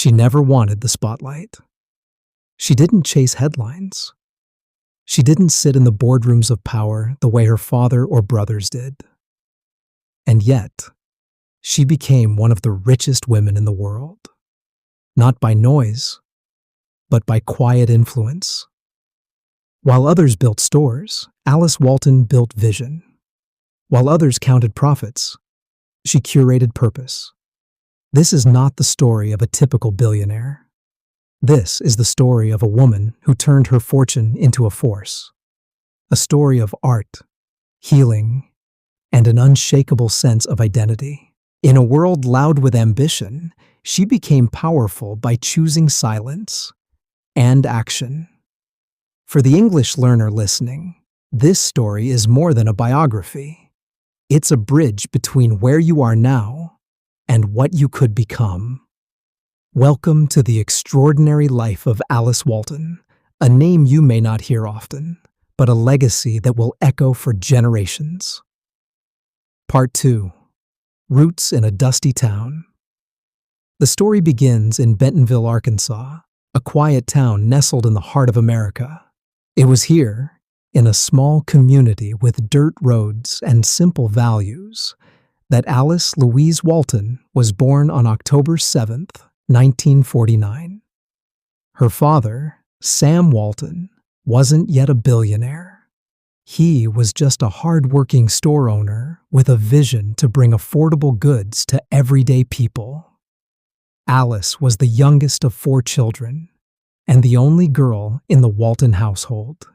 She never wanted the spotlight. She didn't chase headlines. She didn't sit in the boardrooms of power the way her father or brothers did. And yet, she became one of the richest women in the world. Not by noise, but by quiet influence. While others built stores, Alice Walton built vision. While others counted profits, she curated purpose. This is not the story of a typical billionaire. This is the story of a woman who turned her fortune into a force. A story of art, healing, and an unshakable sense of identity. In a world loud with ambition, she became powerful by choosing silence and action. For the English learner listening, this story is more than a biography. It's a bridge between where you are now and what you could become. Welcome to the extraordinary life of Alice Walton, a name you may not hear often, but a legacy that will echo for generations. Part 2. Roots in a Dusty Town. The story begins in Bentonville, Arkansas, a quiet town nestled in the heart of America. It was here, in a small community with dirt roads and simple values, that Alice Louise Walton was born on October 7th, 1949. Her father, Sam Walton, wasn't yet a billionaire. He was just a hard-working store owner with a vision to bring affordable goods to everyday people. Alice was the youngest of 4 children and the only girl in the Walton household.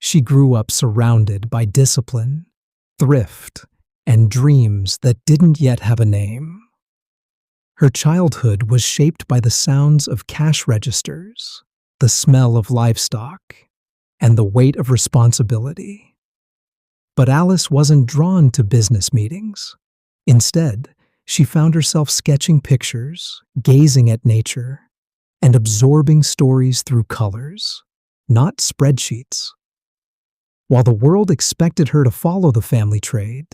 She grew up surrounded by discipline, thrift, and dreams that didn't yet have a name. Her childhood was shaped by the sounds of cash registers, the smell of livestock, and the weight of responsibility. But Alice wasn't drawn to business meetings. Instead, she found herself sketching pictures, gazing at nature, and absorbing stories through colors, not spreadsheets. While the world expected her to follow the family trade,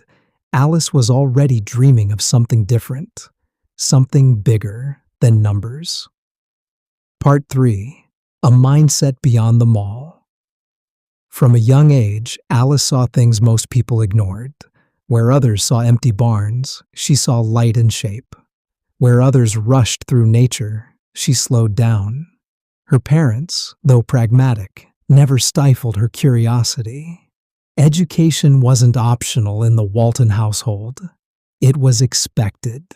Alice was already dreaming of something different, something bigger than numbers. Part 3. A mindset beyond the mall. From a young age, Alice saw things most people ignored. Where others saw empty barns, she saw light and shape. Where others rushed through nature, she slowed down. Her parents, though pragmatic, never stifled her curiosity. Education wasn't optional in the Walton household. It was expected.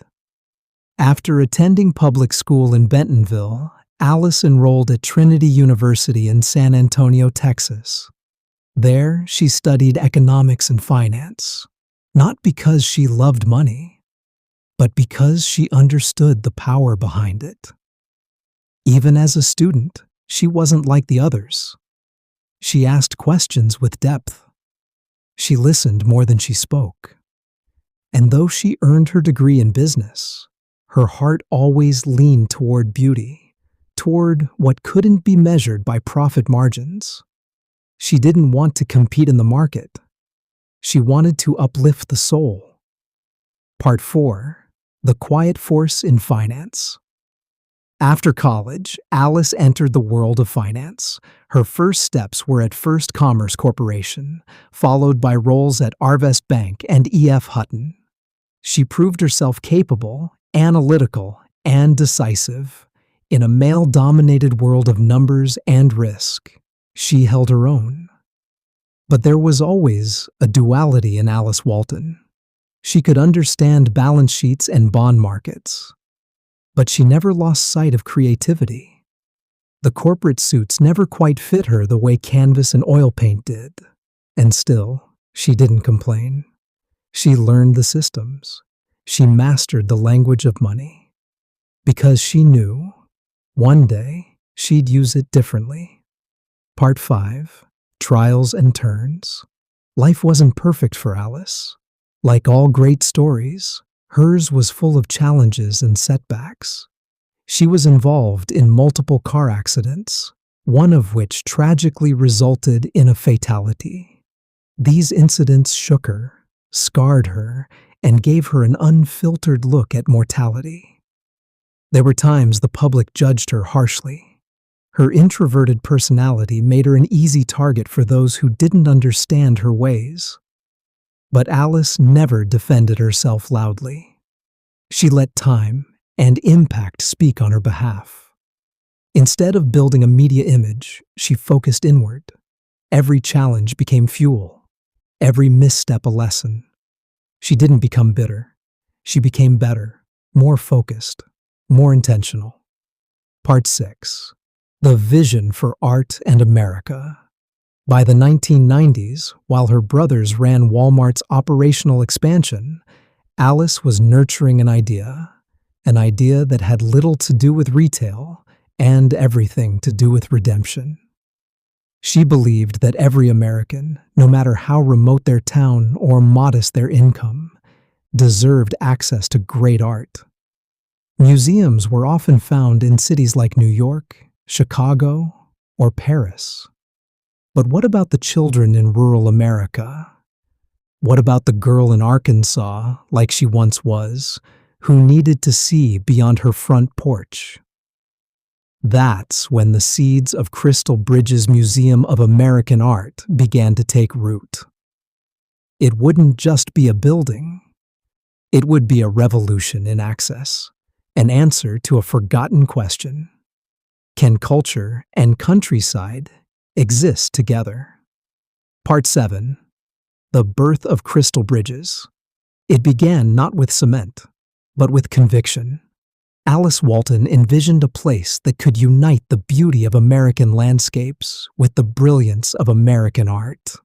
After attending public school in Bentonville, Alice enrolled at Trinity University in San Antonio, Texas. There, she studied economics and finance, not because she loved money, but because she understood the power behind it. Even as a student, she wasn't like the others. She asked questions with depth. She listened more than she spoke. And though she earned her degree in business, her heart always leaned toward beauty, toward what couldn't be measured by profit margins. She didn't want to compete in the market. She wanted to uplift the soul. Part 4. The quiet force in finance. After college, Alice entered the world of finance. Her first steps were at First Commerce Corporation, followed by roles at Arvest Bank and E.F. Hutton. She proved herself capable, analytical, and decisive. In a male-dominated world of numbers and risk, she held her own. But there was always a duality in Alice Walton. She could understand balance sheets and bond markets, but she never lost sight of creativity. The corporate suits never quite fit her the way canvas and oil paint did, and still, she didn't complain. She learned the systems. She mastered the language of money, because she knew one day she'd use it differently. Part 5. Trials and turns. Life wasn't perfect for Alice. Like all great stories, hers was full of challenges and setbacks. She was involved in multiple car accidents, one of which tragically resulted in a fatality. These incidents shook her, scarred her, and gave her an unfiltered look at mortality. There were times the public judged her harshly. Her introverted personality made her an easy target for those who didn't understand her ways. But Alice never defended herself loudly. She let time and impact speak on her behalf. Instead of building a media image, she focused inward. Every challenge became fuel, every misstep a lesson. She didn't become bitter. She became better, more focused, more intentional. Part 6. The Vision for Art and America. By the 1990s, while her brothers ran Walmart's operational expansion, Alice was nurturing an idea that had little to do with retail and everything to do with redemption. She believed that every American, no matter how remote their town or modest their income, deserved access to great art. Museums were often found in cities like New York, Chicago, or Paris. But what about the children in rural America? What about the girl in Arkansas, like she once was, who needed to see beyond her front porch? That's when the seeds of Crystal Bridges Museum of American Art began to take root. It wouldn't just be a building. It would be a revolution in access, an answer to a forgotten question. Can culture and countryside exist together? Part 7. The Birth of Crystal Bridges. It began not with cement, but with conviction. Alice Walton envisioned a place that could unite the beauty of American landscapes with the brilliance of American art.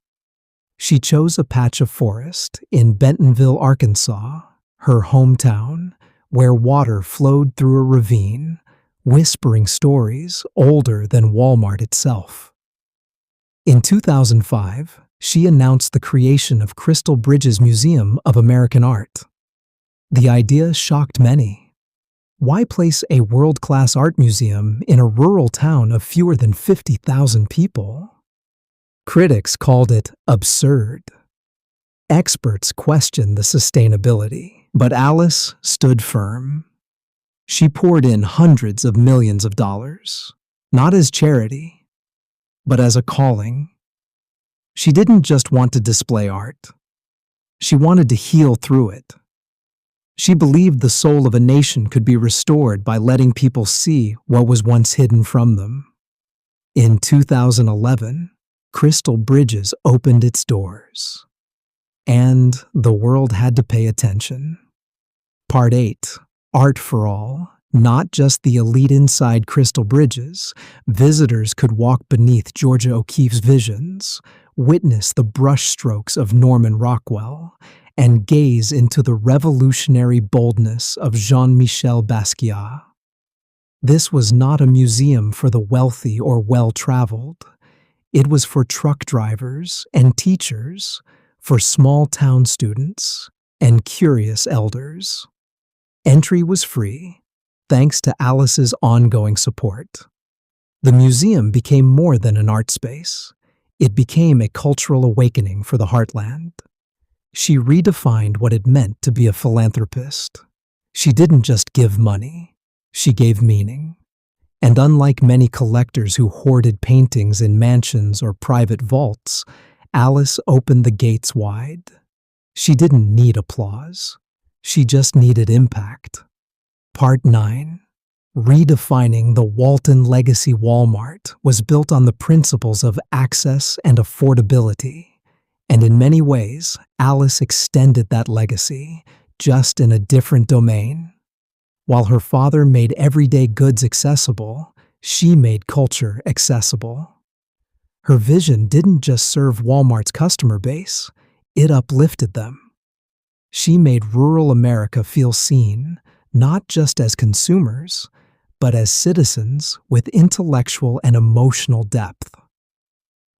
She chose a patch of forest in Bentonville, Arkansas, her hometown, where water flowed through a ravine, whispering stories older than Walmart itself. In 2005, she announced the creation of Crystal Bridges Museum of American Art. The idea shocked many. Why place a world-class art museum in a rural town of fewer than 50,000 people? Critics called it absurd. Experts questioned the sustainability, but Alice stood firm. She poured in hundreds of millions of dollars, not as charity, but as a calling. She didn't just want to display art. She wanted to heal through it. She believed the soul of a nation could be restored by letting people see what was once hidden from them. In 2011, Crystal Bridges opened its doors. And the world had to pay attention. Part 8. Art for All. Not just the elite inside Crystal Bridges, visitors could walk beneath Georgia O'Keeffe's visions, witness the brushstrokes of Norman Rockwell, and gaze into the revolutionary boldness of Jean-Michel Basquiat. This was not a museum for the wealthy or well-traveled. It was for truck drivers and teachers, for small-town students and curious elders. Entry was free, thanks to Alice's ongoing support. The museum became more than an art space. It became a cultural awakening for the heartland. She redefined what it meant to be a philanthropist. She didn't just give money, she gave meaning. And unlike many collectors who hoarded paintings in mansions or private vaults, Alice opened the gates wide. She didn't need applause. She just needed impact. Part 9. Redefining the Walton Legacy. Walmart was built on the principles of access and affordability. And in many ways, Alice extended that legacy, just in a different domain. While her father made everyday goods accessible, she made culture accessible. Her vision didn't just serve Walmart's customer base, it uplifted them. She made rural America feel seen, not just as consumers, but as citizens with intellectual and emotional depth.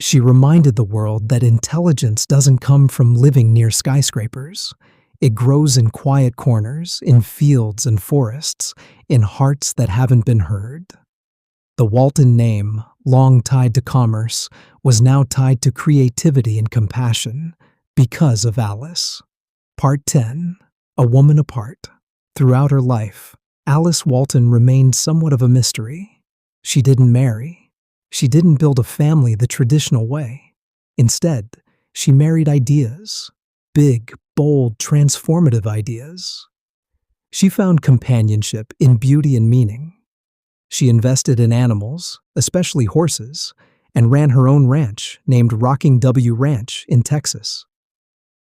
She reminded the world that intelligence doesn't come from living near skyscrapers. It grows in quiet corners, in fields and forests, in hearts that haven't been heard. The Walton name, long tied to commerce, was now tied to creativity and compassion because of Alice. Part 10. A Woman Apart. Throughout her life, Alice Walton remained somewhat of a mystery. She didn't marry. She didn't build a family the traditional way. Instead, she married ideas. Big, bold, transformative ideas. She found companionship in beauty and meaning. She invested in animals, especially horses, and ran her own ranch named Rocking W Ranch in Texas.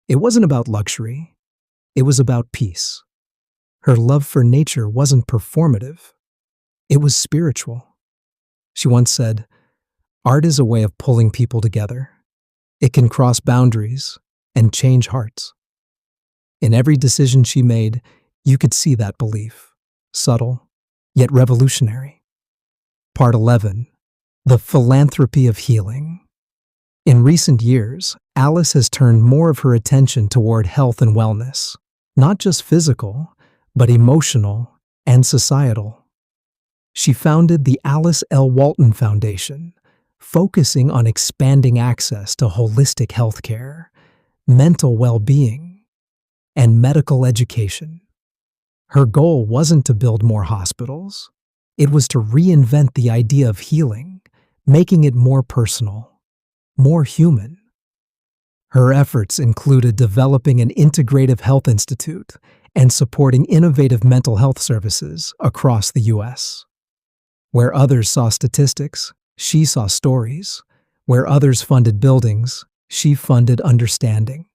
It wasn't about luxury. It was about peace. Her love for nature wasn't performative. It was spiritual. She once said, "Art is a way of pulling people together. It can cross boundaries and change hearts." In every decision she made, you could see that belief, subtle, yet revolutionary. Part 11. The Philanthropy of Healing. In recent years, Alice has turned more of her attention toward health and wellness, not just physical, but emotional and societal. She founded the Alice L. Walton Foundation, focusing on expanding access to holistic healthcare, mental well-being, and medical education. Her goal wasn't to build more hospitals. It was to reinvent the idea of healing, making it more personal, more human. Her efforts included developing an integrative health institute and supporting innovative mental health services across the U.S. Where others saw statistics, she saw stories. Where others funded buildings, she funded understanding.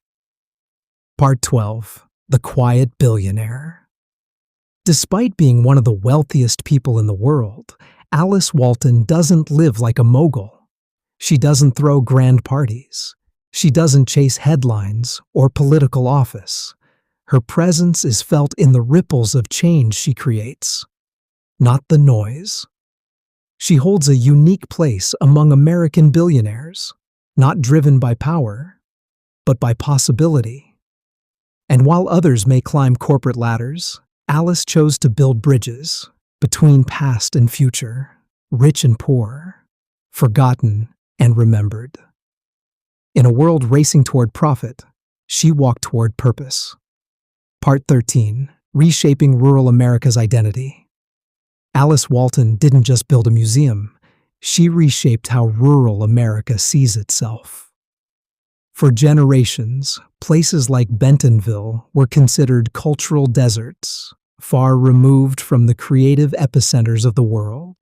Part 12. The Quiet Billionaire. Despite being one of the wealthiest people in the world, Alice Walton doesn't live like a mogul. She doesn't throw grand parties. She doesn't chase headlines or political office. Her presence is felt in the ripples of change she creates, not the noise. She holds a unique place among American billionaires, not driven by power, but by possibility. And while others may climb corporate ladders, Alice chose to build bridges between past and future, rich and poor, forgotten and remembered. In a world racing toward profit, she walked toward purpose. Part 13. Reshaping Rural America's Identity. Alice Walton didn't just build a museum, she reshaped how rural America sees itself. For generations, places like Bentonville were considered cultural deserts, far removed from the creative epicenters of the world.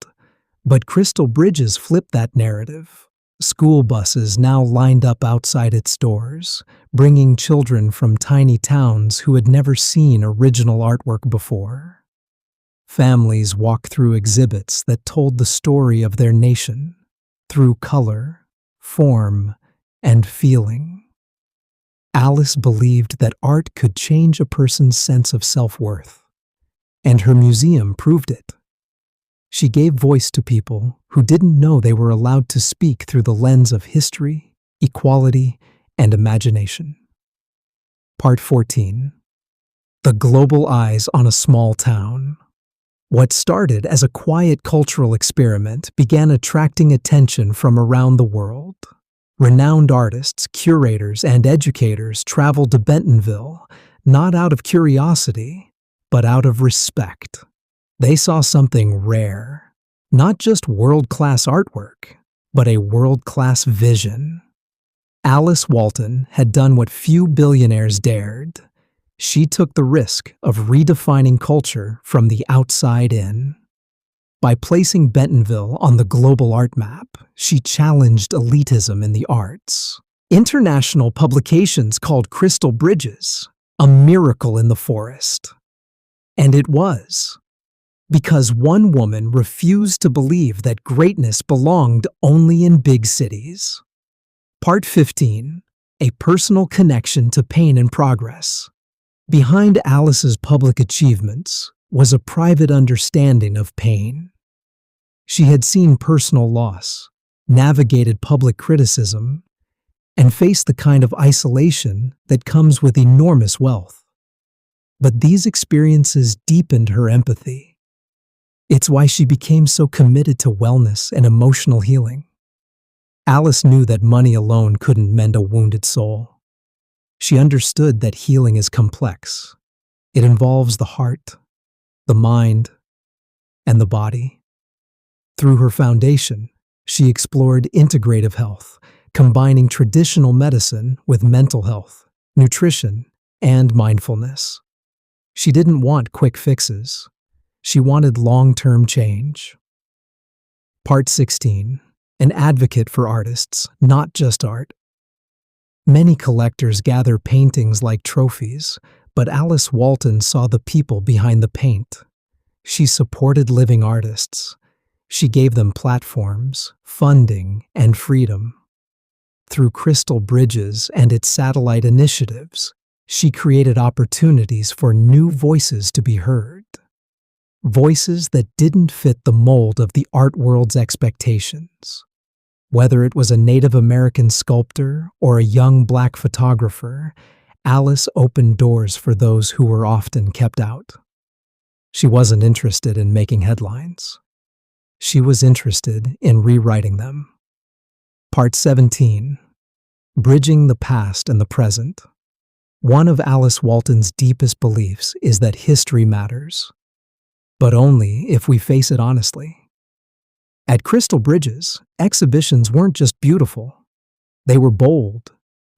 But Crystal Bridges flipped that narrative. School buses now lined up outside its doors, bringing children from tiny towns who had never seen original artwork before. Families walked through exhibits that told the story of their nation, through color, form, and feeling. Alice believed that art could change a person's sense of self-worth, and her museum proved it. She gave voice to people who didn't know they were allowed to speak through the lens of history, equality, and imagination. Part 14. The Global Eyes on a Small Town. What started as a quiet cultural experiment began attracting attention from around the world. Renowned artists, curators, and educators traveled to Bentonville, not out of curiosity, but out of respect. They saw something rare, not just world-class artwork, but a world-class vision. Alice Walton had done what few billionaires dared. She took the risk of redefining culture from the outside in. By placing Bentonville on the global art map, she challenged elitism in the arts. International publications called Crystal Bridges a miracle in the forest. And it was. Because one woman refused to believe that greatness belonged only in big cities. Part 15. A personal connection to pain and progress. Behind Alice's public achievements was a private understanding of pain. She had seen personal loss, navigated public criticism, and faced the kind of isolation that comes with enormous wealth. But these experiences deepened her empathy. It's why she became so committed to wellness and emotional healing. Alice knew that money alone couldn't mend a wounded soul. She understood that healing is complex. It involves the heart, the mind, and the body. Through her foundation, she explored integrative health, combining traditional medicine with mental health, nutrition, and mindfulness. She didn't want quick fixes. She wanted long-term change. Part 16. An advocate for artists, not just art. Many collectors gather paintings like trophies, but Alice Walton saw the people behind the paint. She supported living artists. She gave them platforms, funding, and freedom. Through Crystal Bridges and its satellite initiatives, she created opportunities for new voices to be heard. Voices that didn't fit the mold of the art world's expectations. Whether it was a Native American sculptor or a young Black photographer, Alice opened doors for those who were often kept out. She wasn't interested in making headlines. She was interested in rewriting them. Part 17. Bridging the past and the present. One of Alice Walton's deepest beliefs is that history matters, but only if we face it honestly. At Crystal Bridges, exhibitions weren't just beautiful. They were bold.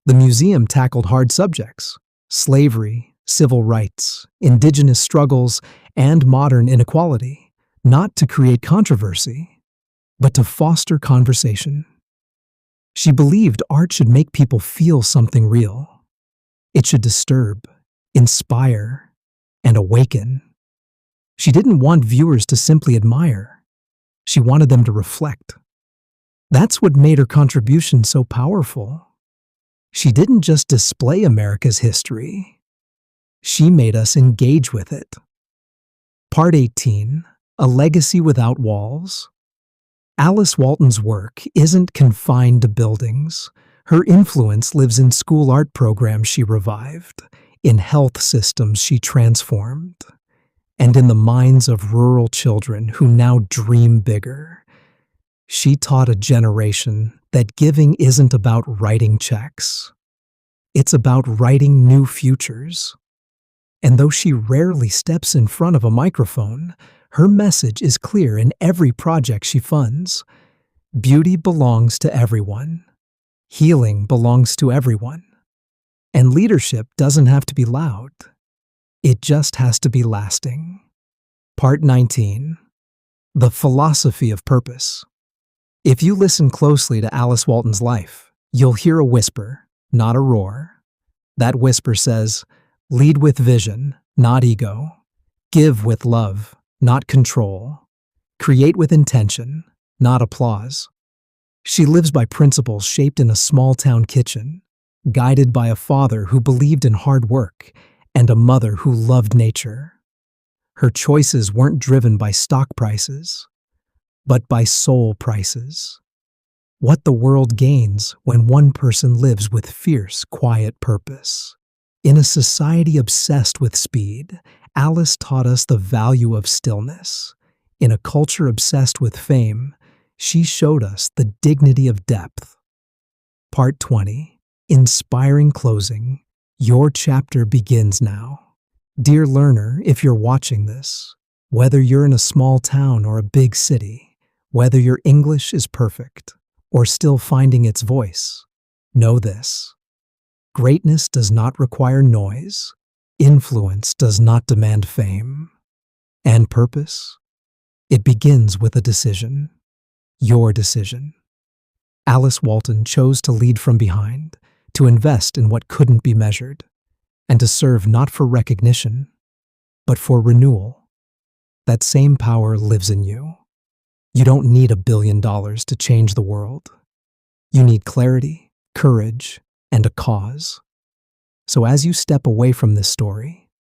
The museum tackled hard subjects: slavery, civil rights, indigenous struggles, and modern inequality, not to create controversy, but to foster conversation. She believed art should make people feel something real. It should disturb, inspire, and awaken. She didn't want viewers to simply admire. She wanted them to reflect. That's what made her contribution so powerful. She didn't just display America's history. She made us engage with it. Part 18. A legacy without walls. Alice Walton's work isn't confined to buildings. Her influence lives in school art programs she revived, in health systems she transformed, and in the minds of rural children who now dream bigger. She taught a generation that giving isn't about writing checks. It's about writing new futures. And though she rarely steps in front of a microphone, her message is clear in every project she funds. Beauty belongs to everyone. Healing belongs to everyone. And leadership doesn't have to be loud. It just has to be lasting. Part 19. The philosophy of purpose. If you listen closely to Alice Walton's life, you'll hear a whisper, not a roar. That whisper says, lead with vision, not ego. Give with love, not control. Create with intention, not applause. She lives by principles shaped in a small-town kitchen, guided by a father who believed in hard work and a mother who loved nature. Her choices weren't driven by stock prices, but by soul prices. What the world gains when one person lives with fierce, quiet purpose. In a society obsessed with speed, Alice taught us the value of stillness. In a culture obsessed with fame, she showed us the dignity of depth. Part 20. Inspiring closing. Your chapter begins now. Dear learner, if you're watching this, whether you're in a small town or a big city, whether your English is perfect or still finding its voice, know this. Greatness does not require noise. Influence does not demand fame. And purpose? It begins with a decision. Your decision. Alice Walton chose to lead from behind, to invest in what couldn't be measured, and to serve not for recognition, but for renewal. That same power lives in you. You don't need $1 billion to change the world. You need clarity, courage, and a cause. So as you step away from this story,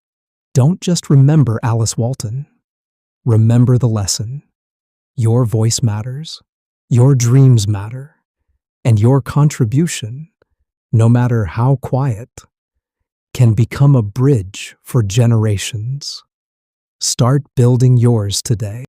don't just remember Alice Walton. Remember the lesson. Your voice matters, your dreams matter, and your contribution, no matter how quiet, can become a bridge for generations. Start building yours today.